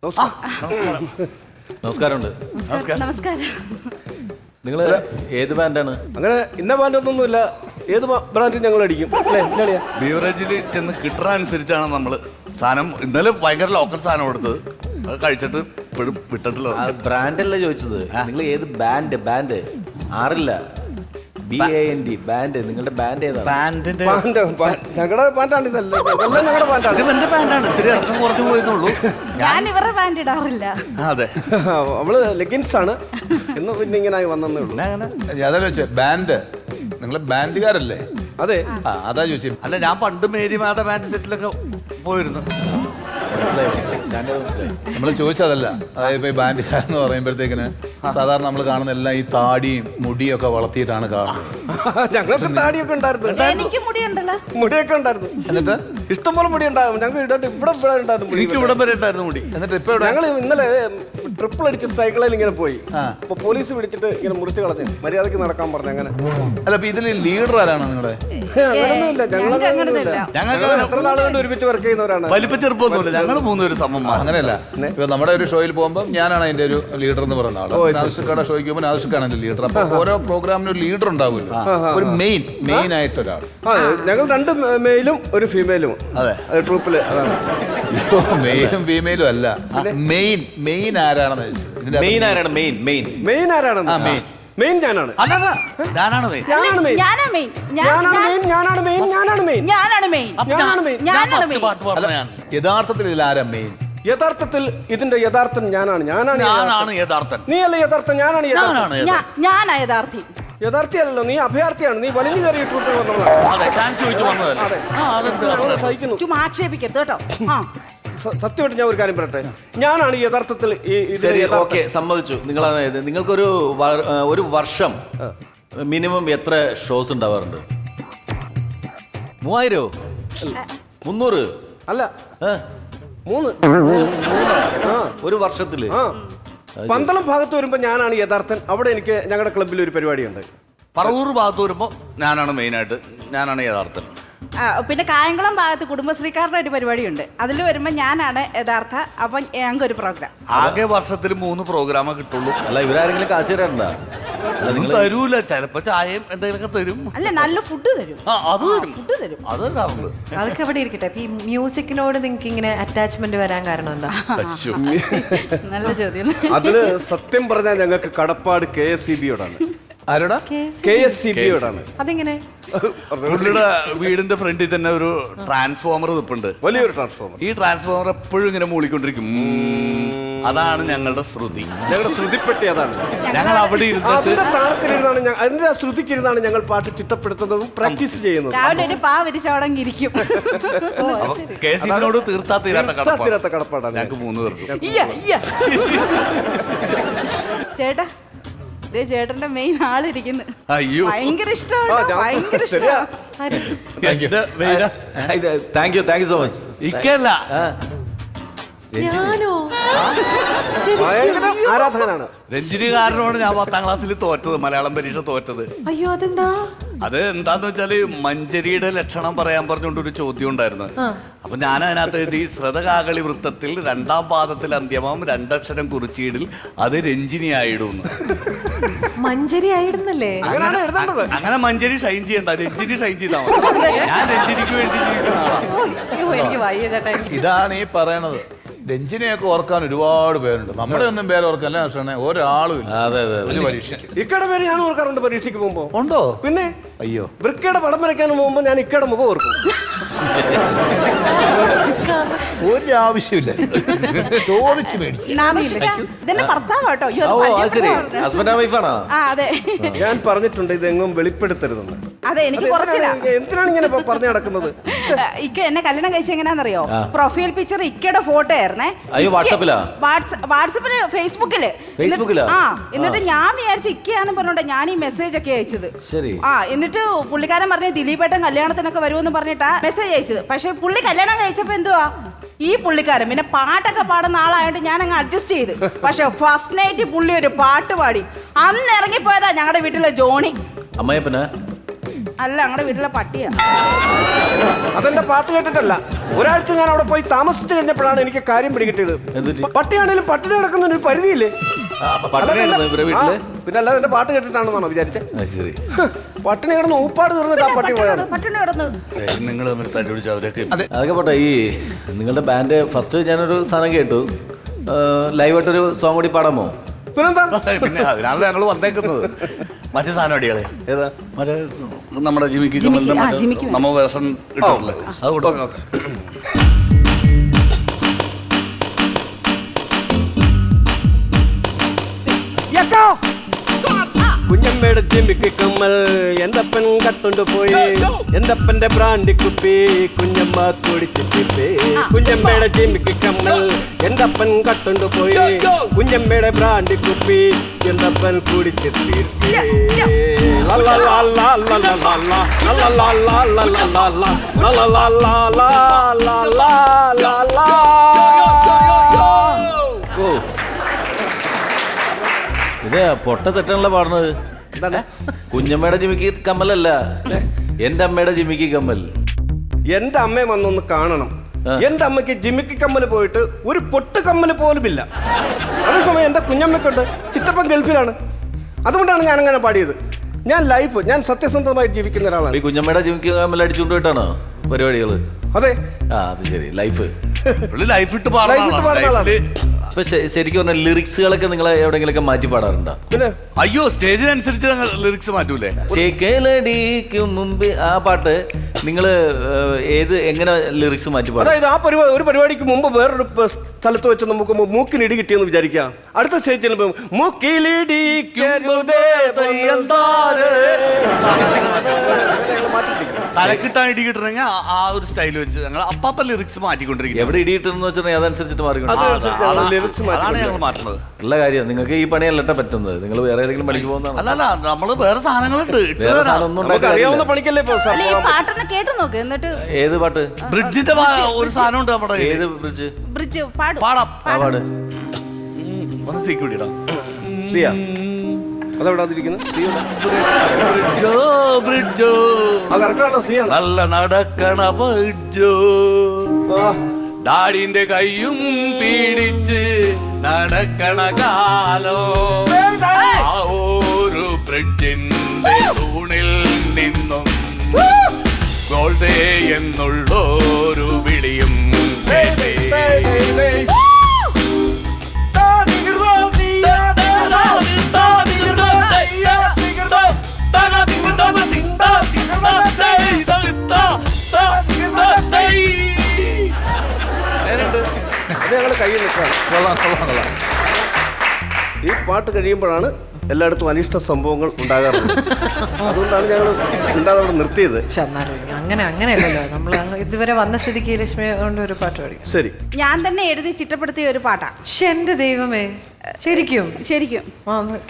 നമസ്കാരമുണ്ട്. നമസ്കാരം. നിങ്ങൾ ഏത് ബാൻഡാണ്? അങ്ങനെ ഇന്ന ബാൻഡൊന്നുമില്ല, ഏത് ബ്രാൻഡും ഞങ്ങൾ അടിക്കും. ബീവറേജിൽ ചെന്ന് കിട്ടുന്നതനുസരിച്ചാണ് നമ്മൾ സാധനം. ഇന്നലെ ഭയങ്കര ലോക്കൽ സാധനം കൊടുത്തത്, അത് കഴിച്ചിട്ട് ഇപ്പോഴും വിട്ടിട്ടില്ല. ബ്രാൻഡല്ല ചോദിച്ചത്, നിങ്ങൾ ഏത് ബാൻഡ്? ആറില്ല, BAND band. നിങ്ങളുടെ ബാൻഡ് ഏതാണ്? ഞങ്ങളുടെ ബാൻഡാണ് ഇതല്ല, ഇതെല്ലാം ഞങ്ങളുടെ ബാൻഡാണ്. എന്റെ പാന്റാണ്, ഇത്തിരി ഇറക്കം കുറഞ്ഞു പോയെന്നുള്ളൂ. ഞാൻ ഇവരുടെ ബാൻഡ് ഇടാറില്ല. അതെ, നമ്മള് ലെഗിൻസ് ആണ്. ഇന്ന് പിന്നെ ഇങ്ങനെ വന്നേ ഉള്ളൂ. അതല്ല ചോദിച്ചേ, ബാൻഡ് നിങ്ങളെ ബാൻഡുകാരല്ലേ? അതെ, അതാ ചോദിച്ചേ. അല്ല, ഞാൻ പണ്ട് മേരിമാത ബാൻഡ് സെറ്റിലൊക്കെ പോയിരുന്നു. നമ്മൾ ചോദിച്ചതല്ല. അതായത് ഈ ബാൻഡുകാരെന്ന് പറയുമ്പോഴത്തേക്കിന് സാധാരണ നമ്മൾ കാണുന്ന എല്ലാം ഈ താടിയും മുടിയും ഒക്കെ വളർത്തിയിട്ടാണ് കാണുന്നത്. ഞങ്ങൾക്ക് താടിയൊക്കെ ഉണ്ടായിരുന്നു. എനിക്ക് മുടിയുണ്ടല്ലോ. മുടിയൊക്കെ ഉണ്ടായിരുന്നു. എന്നിട്ട് ഇഷ്ടംപോലെ മുടി ഉണ്ടായിരുന്നു. ഞങ്ങൾ ഇവിടെ ഉണ്ടായിരുന്നു. എനിക്ക് ഇവിടം വരെ ഉണ്ടായിരുന്നു മുടി. എന്നിട്ട് ഇപ്പൊ ഞങ്ങൾ ഇന്നലെ ട്രിപ്പിൾ അടിച്ച് സൈക്കിളിൽ ഇങ്ങനെ പോയി. അപ്പൊ പോലീസ് പിടിച്ചിട്ട് ഇങ്ങനെ മുറിച്ച് കളഞ്ഞു. മര്യാദക്ക് നടക്കാൻ പറഞ്ഞു. അങ്ങനെ അല്ല, അപ്പൊ ഇതിൽ ലീഡർ ആരാണ് നിങ്ങളുടെ? അങ്ങനൊന്നുമില്ല. ഞങ്ങൾ എത്ര നാൾ കൊണ്ട് ഒരുമിച്ച് വർക്ക് ചെയ്യുന്നവരാണ്. വലിപ്പ ചെറുപ്പമൊന്നുമില്ല, ഞങ്ങൾ മൂന്നുപേരും സമന്മാർ. അങ്ങനെയല്ല, ഇപ്പൊ നമ്മുടെ ഒരു ഷോയിൽ പോകുമ്പോൾ ഞാനാണ് അതിന്റെ ഒരു ലീഡർ എന്ന് പറയുന്ന ആള്. ആവശ്യക്കാരുടെ ഷോയ്ക്ക് പോകുമ്പോൾ ആവശ്യക്കാണ് അതിന്റെ ലീഡർ. അപ്പൊ ഓരോ പ്രോഗ്രാമിനും ഒരു ലീഡർ ഉണ്ടാവുമല്ലോ, ഒരു മെയിൻ ആയിട്ട് ഒരാൾ. ഞങ്ങൾ 2 മെയിലും ഒരു ഫീമെയിലും. അതെ, ട്രൂപ്പില്. മെയിലും ഫീമെയിലും അല്ല, മെയിൻ ആരാണെന്ന് ചോദിച്ചത്. മെയിൻ ആരാണ്? മെയിൻ ആരാണെന്ന്? മെയിൻ ഞാനാണ്. ഞാനാണ് മെയിൻ. യഥാർത്ഥത്തിൽ ഇതിൽ ആരാ മെയിൻ? യഥാർത്ഥത്തിൽ ഇതിന്റെ യഥാർത്ഥം ഞാനാണ്. യഥാർത്ഥൻ. നീ അല്ല യഥാർത്ഥം, ഞാനാണ് യഥാർത്ഥി. യഥാർത്ഥിയല്ലോ, നീ അഭയാർത്ഥിയാണ്. നീ വലിഞ്ഞു കയറി ട്രൂപ്പിൽ വന്നതാണ്. ആക്ഷേപിക്കരുത് കേട്ടോ. സത്യമായിട്ട് ഞാൻ ഒരു കാര്യം പറയട്ടെ, ഞാനാണ് യഥാർത്ഥത്തിൽ സമ്മതിച്ചു. നിങ്ങൾക്കൊരു ഒരു വർഷം മിനിമം എത്ര ഷോസ് ഉണ്ടാവാറുണ്ട്? 3000? 300? അല്ല, 3. ഒരു വർഷത്തില്? പന്തളം ഭാഗത്ത് വരുമ്പോ ഞാനാണ് യഥാർത്ഥൻ. അവിടെ എനിക്ക് ഞങ്ങളുടെ ക്ലബിൽ ഒരു പരിപാടിയുണ്ട്. പറവൂർ ഭാഗത്ത് വരുമ്പോ ഞാനാണ് മെയിനായിട്ട്, ഞാനാണ് യഥാർത്ഥൻ. പിന്നെ കായംകുളം ഭാഗത്ത് കുടുംബശ്രീക്കാരുടെ ഒരു പരിപാടിയുണ്ട്, അതിൽ വരുമ്പോ ഞാനാണ് യഥാർത്ഥ. അപ്പൊ ഞങ്ങൾക്ക് ഒരു പ്രോഗ്രാം. ആകെ വർഷത്തിൽ 3 പ്രോഗ്രാമേ കിട്ടുള്ളൂ. അല്ല, ഇവരാരെങ്കിലും കാശ് തരാറുണ്ടോ? തരൂല, ചിലപ്പോ ചായയും എന്തെങ്കിലുമൊക്കെ തരും. അല്ല, നല്ല ഫുഡ് തരും. അത് തരും, ഫുഡ് തരും. അത് തരാറുണ്ട്. അതൊക്കെ അവിടെ ഇരിക്കട്ടെ. ഈ മ്യൂസിക്കിനോട് നിങ്ങൾക്ക് ഇങ്ങനെ അറ്റാച്ച്മെന്റ് വരാൻ കാരണം എന്താ? നല്ല ചോദ്യം. അതില് സത്യം പറഞ്ഞാൽ ഞങ്ങൾക്ക് കടപ്പാട് KSCB-യോടാണ്. ആരോടാ? KSCB-യോടാണ്. അതെങ്ങനെ? പുള്ളിയുടെ വീടിന്റെ ഫ്രണ്ടിൽ തന്നെ ഒരു ട്രാൻസ്ഫോമർ നിൽപ്പുണ്ട്, വലിയൊരു ട്രാൻസ്ഫോമർ. ഈ ട്രാൻസ്ഫോമർ എപ്പോഴും ഇങ്ങനെ മൂളിക്കൊണ്ടിരിക്കും. അതാണ് ഞങ്ങളുടെ ശ്രുതി, ഞങ്ങളുടെ ശ്രുതിപ്പെട്ടി. അതാണ് ഞങ്ങൾ അവിടെ അതിന്റെ താളത്തിലിരുന്നാണ്, അതിന്റെ ശ്രുതിക്കിരുന്നാണ് ഞങ്ങൾ പാട്ട് ചിട്ടപ്പെടുത്തുന്നതും പ്രാക്ടീസ് ചെയ്യുന്നതും. രാവിലെ ഒരു പാവരിച്ചവടങ്ങിരിക്കും. KSCB-നോട് തീർത്താത്ത കടപ്പാടാണ് ഞങ്ങൾക്ക് 3 പേർക്കും. ചേട്ടാ, ചേട്ടന്റെ മെയിൻ ആളിരിക്കുന്നു. അയ്യോ, ഭയങ്കര ഇഷ്ടമാണ്. Thank you so much. ഇക്കല്ല, ഞാനോ? ആരാധകനാണ്. രഞ്ജിനി കാരനോട് ഞാൻ 10ാം ക്ലാസ്സിൽ തോറ്റത്, മലയാളം പരീക്ഷ തോറ്റത്. അയ്യോ, അതെന്താ? അത് എന്താന്ന് വെച്ചാല് മഞ്ചരിയുടെ ലക്ഷണം പറയാൻ പറഞ്ഞുകൊണ്ടൊരു ചോദ്യം ഉണ്ടായിരുന്നു. അപ്പൊ ഞാൻ അതിനകത്ത് എഴുതി, ശ്രതകാകളി വൃത്തത്തിൽ 2ാം പാദത്തിൽ അന്ത്യമാം 2 അക്ഷരം കുറിച്ചീടിൽ അത് രഞ്ജിനി ആയിടുന്നു. മഞ്ചരി ആയിടുന്നല്ലേ? അങ്ങനെ മഞ്ചരി ഷൈൻ ചെയ്യണ്ട, രഞ്ജിനി ഷൈൻ ചെയ്താൽ മതി. ഞാൻ രഞ്ജിനിക്ക് വേണ്ടി ജീവിക്കുന്ന ആളാണ്. എനിക്ക് വയ്യ ചേട്ടാ. ഇതാണ് ഈ പറയണത്. രഞ്ജിനിയൊക്കെ ഓർക്കാൻ ഒരുപാട് പേരുണ്ട്. നമ്മുടെ ഒന്നും പേര് ഓർക്കല്ല, ഒരാളും ഇല്ല. ഒരു പരീക്ഷ ഇക്കയുടെ പേര് ഞാൻ ഓർക്കാറുണ്ട്. പരീക്ഷയ്ക്ക് പോകുമ്പോ ഉണ്ടോ? പിന്നെ അയ്യോ, വൃക്കയുടെ പടം വരയ്ക്കാൻ പോകുമ്പോ ഞാൻ ഇക്കയുടെ മുഖം ഓർക്കും. ഒരു ആവശ്യമില്ല, ചോദിച്ചു മേടിച്ചു. ഇതെന്നെ ഭർത്താവാട്ടോ. Husband and വൈഫാണോ? അതെ. ഞാൻ പറഞ്ഞിട്ടുണ്ട് ഇതെങ്ങും വെളിപ്പെടുത്തരുതെന്ന്. അതെ, എനിക്ക് കുറച്ചില്ല. എന്തിനാണ് ഇങ്ങനെ പറഞ്ഞു നടക്കുന്നത്? ഇക്ക എന്നെ കല്യാണം കഴിച്ച എങ്ങനെയാണെന്നറിയോ? പ്രൊഫൈൽ പിക്ചർ ഇക്കയുടെ ഫോട്ടോ ആയിരുന്നേ. വാട്സപ്പില് ഫേസ്ബുക്കില്. എന്നിട്ട് ഞാൻ വിചാരിച്ച ഇക്കയാന്ന് പറഞ്ഞോണ്ട് ഞാൻ ഈ മെസ്സേജ് ഒക്കെ അയച്ചത്. എന്നിട്ട് പുള്ളിക്കാരൻ പറഞ്ഞു ദിലീപേട്ടൻ കല്യാണത്തിനൊക്കെ വരുമെന്ന് പറഞ്ഞിട്ടാ മെസ്സേജ് അയച്ചത്. പക്ഷെ പുള്ളി കല്യാണം കഴിച്ചപ്പോ എന്തുവാ, ഈ പുള്ളിക്കാരൻ പിന്നെ പാട്ടൊക്കെ പാടുന്ന ആളായോണ്ട് ഞാൻ അങ്ങ് അഡ്ജസ്റ്റ് ചെയ്ത്. പക്ഷെ ഫസ്റ്റ് നൈറ്റ് പുള്ളി ഒരു പാട്ട് പാടി. അന്ന് ഇറങ്ങിപ്പോയതാ ഞങ്ങളുടെ വീട്ടിലെ ജോണി. അമ്മയപ്പന അല്ല, ഞങ്ങളുടെ വീട്ടിലെ പട്ടിയാ. അതെന്റെ പാട്ട് കേട്ടിട്ടല്ല. ഒരാഴ്ച ഞാൻ അവിടെ പോയി താമസിച്ചു കഴിഞ്ഞപ്പോഴാണ് എനിക്ക് കാര്യം പിടികിട്ടിയത്. എന്തുപറ്റി? പട്ടിയാണേലും പട്ടിണി കിടക്കുന്ന ഒരു പരിധിയില്ലേ? പട്ടിണിയായിരുന്നു ഇവരെ വീട്ടില്? പിന്നെ അല്ലാതെ എന്റെ പാട്ട് കേട്ടിട്ടാണെന്നാണോ വിചാരിച്ചേ? ശരി. പട്ടിണി കിടന്ന് ഊപ്പാട് തീർന്നിട്ട് ആ പട്ടി പോയാണ്. പട്ടിണി കിടന്നു. നിങ്ങൾ തമ്മിൽ തല്ലി പിടിച്ച് അവരൊക്കെ അതൊക്കെ പോട്ടെ. ഈ നിങ്ങളുടെ ബാൻഡ് ഫസ്റ്റ് ഞാനൊരു സാധനം കേട്ടു, ലൈവായിട്ടൊരു സോങ് കൂടി പാടാമോ? പിന്നെന്താ? പിന്നെ അതിനാണല്ലോ ഞങ്ങൾ വന്നേക്കുന്നത്. മറ്റേ സാധനം അടികളെ ഏതാ? മറ്റേ നമ്മുടെ ജിമിക്ക് നമ്മ വേഷം ഇട്ടല്ലേ അത് കൊടുക്കാം. കുഞ്ഞമ്മയുടെ ജിമിക്ക് കമ്മൽ എന്തപ്പൻ കട്ടുകൊണ്ട് പോയി, എന്തപ്പന്റെ ബ്രാൻഡി കുപ്പി കുഞ്ഞമ്മ കുടിച്ചിട്ടേ. കുഞ്ഞമ്മയുടെ ജിമിക്ക് കമ്മൽ എന്തപ്പൻ കട്ടുകൊണ്ട് പോയി, കുഞ്ഞമ്മയുടെ ബ്രാൻഡി കുപ്പി എന്തപ്പൻ കുടിച്ചിട്ടേ. ഓ, ഇത് പൊട്ട തെറ്റാണല്ലോ പാടുന്നത്. എന്താണ്? കുഞ്ഞമ്മയുടെ ജിമിക്ക് കമ്മലല്ല, എന്റെ അമ്മയുടെ ജിമിക്ക് കമ്മൽ. എന്റെ അമ്മയെ വന്നൊന്ന് കാണണം. എന്റെ അമ്മയ്ക്ക് ജിമിക്ക് കമ്മൽ പോയിട്ട് ഒരു പൊട്ട് കമ്മൽ പോലും ഇല്ല. അതേസമയം എന്റെ കുഞ്ഞമ്മയ്ക്കുണ്ട്. ചിറ്റപ്പൻ ഗൾഫിലാണ്. അതുകൊണ്ടാണ് ഞാൻ അങ്ങനെ പാടിയത്. ഞാൻ സത്യസന്ധമായി ജീവിക്കുന്ന ഒരാളാണ്. ഈ കുഞ്ഞമ്മയുടെ ജിമിക്ക് കമ്മൽ അടിച്ചുകൊണ്ട് പോയിട്ടാണോ പരിപാടികള്? അതെ. ആ, അത് ശരി. ലൈഫ് ലൈഫ് ഇട്ട് പാടാണ്. അപ്പൊ ശരിക്കും പറഞ്ഞ ലിറിക്സുകളൊക്കെ നിങ്ങൾ എവിടെയെങ്കിലൊക്കെ മാറ്റി പാടാറുണ്ടോ? പിന്നെ അയ്യോ, സ്റ്റേജിനനുസരിച്ച് ലിറിക്സ് മാറ്റൂലേ? ചേക്കേലടിക്കും മുമ്പ് ആ പാട്ട് നിങ്ങള് എങ്ങനെ ലിറിക്സ് മാറ്റി പാടും? അതായത് ഒരു പരിപാടിക്ക് മുമ്പ് വേറൊരു സ്ഥലത്ത് വെച്ച് നമുക്ക് മൂക്കിന് ഇടി കിട്ടിയെന്ന് വിചാരിക്കാം. അടുത്ത സ്റ്റേജ് ചെല്ലുമ്പോ തലക്കിട്ടാൻ ഇടി കിട്ടണമെങ്കിൽ ആ ഒരു സ്റ്റൈൽ വെച്ച് ഞങ്ങൾ അപ്പാപ്പ ലിറിക്സ് മാറ്റിക്കൊണ്ടിരിക്കും. എവിടെ ഇടി കിട്ടുന്ന വെച്ചാൽ അതനുസരിച്ചിട്ട് മാറിക്കൊണ്ട് അതാണ് ഞങ്ങൾ മാറ്റുന്നത്. ഉള്ള കാര്യം. നിങ്ങൾക്ക് ഈ പണിയല്ലട്ട പറ്റുന്നത്. നിങ്ങൾ വേറെ ഏതെങ്കിലും പണിക്ക് പോകുന്നതാണ്. അല്ലല്ല, നമ്മള് വേറെ സാധനങ്ങളുണ്ട്. വേറെ സാധനം ഒന്നും ഉണ്ടാക്കാൻ അറിയാവുന്ന പണിക്കല്ലേ ഇപ്പൊ അല്ല, ഈ പാട്ടൊന്ന് കേട്ടു നോക്ക്. എന്നിട്ട് ഏത് പാട്ട്? ബ്രിഡ്ജിന്റെ ഒരു സാധനം ഉണ്ട് നമ്മുടെ ഏത് ബ്രിഡ്ജ്? ബ്രിഡ്ജ് പാടും. പാടാം. ആ പാട്. ഒന്ന് സീക്കൂടിടാ. ശ്രീയാ അതെവിടെ ഇരിക്കുന്നത്? ബ്രിഡ്ജോ ബ്രിഡ്ജോ നല്ല നടക്കണ ബ്രിഡ്ജോ, ഡാഡിന്റെ കയ്യും പീഡിച്ച് നടക്കണ കാലോ, ആ ഒരു ബ്രിഡ്ജിന്റെ തൂണിൽ നിന്നും ഗോൾഡേ എന്നുള്ളൊരു വിളിയും ഞങ്ങൾ കയ്യിൽ നിൽക്കുകയാണ്. ഈ പാട്ട് കഴിയുമ്പോഴാണ് എല്ലായിടത്തും അനിഷ്ട സംഭവങ്ങൾ ഉണ്ടാകാറുണ്ട്. അതുകൊണ്ടാണ് ഞങ്ങൾ ഉണ്ടാകാതെ നിർത്തിയത്. അങ്ങനെയല്ലല്ലോ നമ്മൾ ഇതുവരെ വന്ന സ്ഥിതിക്ക് രശ്മി കൊണ്ട് ഒരു പാട്ട് പാടി. ശരി, ഞാൻ തന്നെ എഴുതി ചിട്ടപ്പെടുത്തിയ ഒരു പാട്ടാ. എന്റെ ദൈവമേ, ശരിക്കും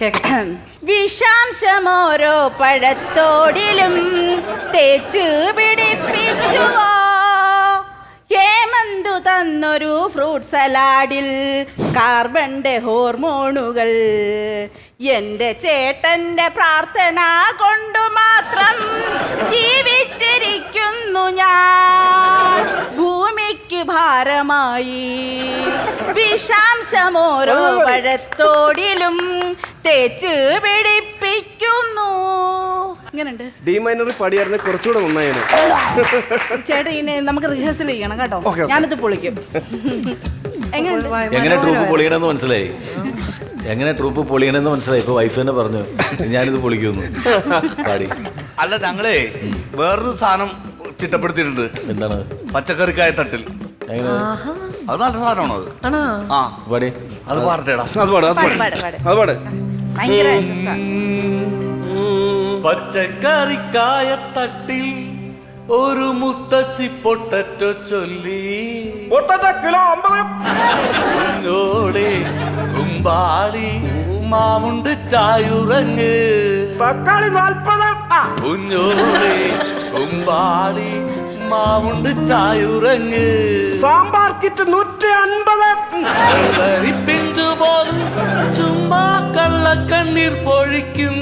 കേൾക്കാം. വിഷാംശമോരോ പഴത്തോടിലും തേച്ചു പിടിപ്പിച്ചുവോ, ഹേമന്തു തന്നൊരു ഫ്രൂട്ട് സലാഡിൽ കാർബണിന്റെ ഹോർമോണുകൾ, എന്റെ ചേട്ടന്റെ പ്രാർത്ഥന കൊണ്ടു മാത്രം ജീവിച്ചിരിക്കുന്നു ഞാൻ, ഭൂമിക്ക് ഭാരമായി വിഷാംശമോരോ പഴത്തോടിലും തേച്ച് പിടിപ്പിക്കുന്നു. ഇങ്ങനുണ്ട്. ഡി മൈനറിൽ പാടിയായിരുന്നു കുറച്ചുകൂടെ നന്നായിരുന്നു. ചേട്ടാ, ഇനി നമുക്ക് റിഹേഴ്സൽ ചെയ്യണം കേട്ടോ. ഞാനിത് പൊളിക്കും. എങ്ങനെ ട്രൂപ്പ് പൊളിയണമെന്ന് മനസ്സിലായി. എങ്ങനെ ട്രൂപ്പ് പൊളിയണമെന്ന് മനസ്സിലായി. ഇപ്പൊ വൈഫ് തന്നെ പറഞ്ഞു ഞാനിത് പൊളിക്കുന്നു പാടി. അല്ല, ഞങ്ങളെ വേറൊരു സാധനം ചിട്ടപ്പെടുത്തിയിട്ടുണ്ട്. എന്താണ്? പച്ചക്കറിക്കായ തട്ടിൽ. അത് നല്ല സാധനമാണോ അത്? ആ പാടി. അത് പാടട്ടേടാ. അത് പാട്. ഭയങ്കര പച്ചക്കറിക്കായ തട്ടിൽ ഒരു മുത്തശ്ശി പൊട്ടറ്റോ ചൊല്ലി, കുഞ്ഞോളെ കുമ്പാളി മാമുണ്ട് ചായുറങ്ങ്, തക്കാളി 40, കുഞ്ഞോളെ കുമ്പാളി മാമുണ്ട് ചായുറങ്ങ്, സാമ്പാർ കിറ്റ് 150, പിഞ്ചു പോലും ചുമ്മാ കള്ളക്കണ്ണീർ പൊഴിക്കും,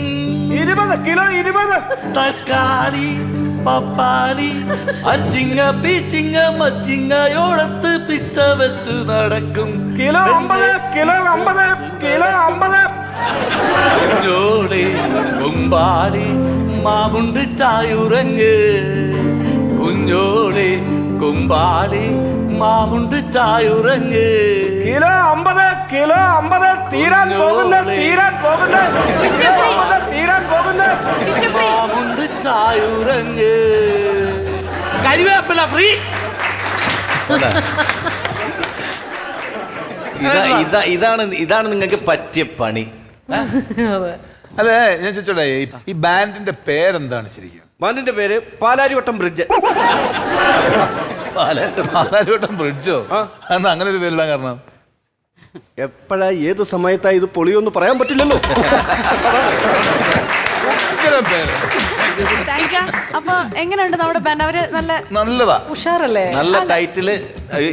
20 കിലോ 20. തക്കാളി പപ്പാളി അച്ചിങ്ങ പീച്ചിങ്ങ മച്ചിങ്ങയോടത്ത് പിച്ച വെച്ചു നടക്കും കിലോ 50, കിലോ 50, കിലോ 50. കുഞ്ഞോളെ കുമ്പാളി മാവുണ്ട് ചായുറങ്ങ് കുഞ്ഞോളെ കുമ്പാളി മാവുണ്ട് ചായുറങ്ങ് കിലോ 50, കിലോ 50. തീരാൻ പോകുന്നത് കിലോ 50 തീരാൻ പോകുന്നത്. മാവുണ്ട് ചായുറങ്ങ് കരിവേപ്പില ഫ്രീ. ഇതാണ് നിങ്ങൾക്ക് പറ്റിയ പണി. അതെ, ഞാൻ ചോദിച്ചോട്ടെ, ഈ ബാൻഡിന്റെ പേരെന്താണ് ശരിക്കും? ബാൻഡിന്റെ പേര് പാലാരിവട്ടം ബ്രിഡ്ജ്. പാലാരിവട്ടം ബ്രിഡ്ജോ? എന്നാ അങ്ങനെ ഒരു പേരിടാൻ കാരണം? എപ്പോഴാ ഏത് സമയത്താ ഇത് പൊളിയൊന്നും പറയാൻ പറ്റില്ലല്ലോ. പേര് അപ്പൊ എങ്ങനെയുണ്ട് നമ്മുടെ ബാൻഡ്? അവര് നല്ലതാ, ഉഷാറല്ലേ? നല്ല ടൈറ്റില്,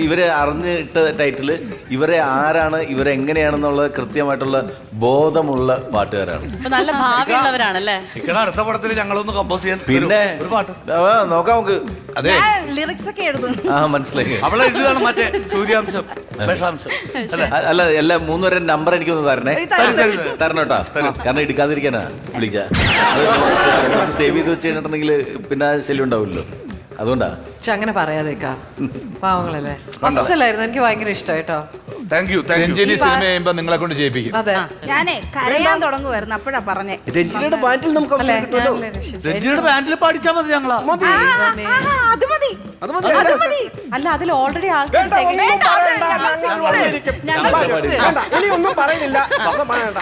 ഇവരെ അറിഞ്ഞിട്ട ടൈറ്റില്. ഇവരെ ആരാണ്, ഇവരെ എങ്ങനെയാണെന്നുള്ള കൃത്യമായിട്ടുള്ള ബോധമുള്ള പാട്ടുകാരാണ്. നല്ല ഭാവിയുള്ളവരാണല്ലേ? അടുത്ത പടത്തിൽ ഞങ്ങളൊന്ന് കമ്പോസ് ചെയ്യാൻ പിന്നെ ഒരു പാട്ട് നോക്കാം നമുക്ക്. അതെ, ലിറിക്സ് ഒക്കെ എഴുതും. മനസ്സിലായി. അവളെ എഴുതുകയാണ് മറ്റേ സൂര്യാംശം വിഷാംശം അല്ലേ? അല്ല, എല്ലാ 3 പേരുടെ നമ്പർ എനിക്കൊന്ന് തരണേ. തരണം കേട്ടോ, കാരണം എടുക്കാതിരിക്കാനാ വിളിച്ച. സേവ് ചെയ്ത് വെച്ച് കഴിഞ്ഞിട്ടുണ്ടെങ്കിൽ പിന്നെ ശല്യം ഉണ്ടാവില്ലല്ലോ, അതുകൊണ്ടാ. പക്ഷെ അങ്ങനെ പറയാതേക്കാ, പാവങ്ങളല്ലേ. മനസ്സിലായിരുന്നു, എനിക്ക് ഭയങ്കര ഇഷ്ടമായിട്ടോ. Thank you. രഞ്ജിനി സിനിമ ചെയ്യുമ്പോ നിങ്ങളെ കൊണ്ട് ചെയ്യിപ്പിക്കും. അതെ, ഞാനേ കരയാൻ തുടങ്ങുമായിരുന്നു, അപ്പോഴാ പറഞ്ഞേ. രഞ്ജിനിയുടെ ബാൻഡിൽ നമുക്ക് അല്ലേ? അവസരം കിട്ടുമല്ലോ. ഞാനല്ലേ രക്ഷിച്ചത്? രഞ്ജിയുടെ ബാൻഡിൽ പഠിച്ചാൽ മതി ഞങ്ങളാ. അത് മതി. അല്ല, അതിൽ ഓൾറെഡി ആൾക്കാർ വേണ്ട, ഒന്നും വേണ്ട, പറയണ്ട. ഞങ്ങൾ ഞങ്ങൾ fix. വന്നിരിക്കും. ഞങ്ങൾ വേണ്ട, ഇനി ഒന്നും പറയുന്നില്ല. ഒന്നും പറയണ്ട.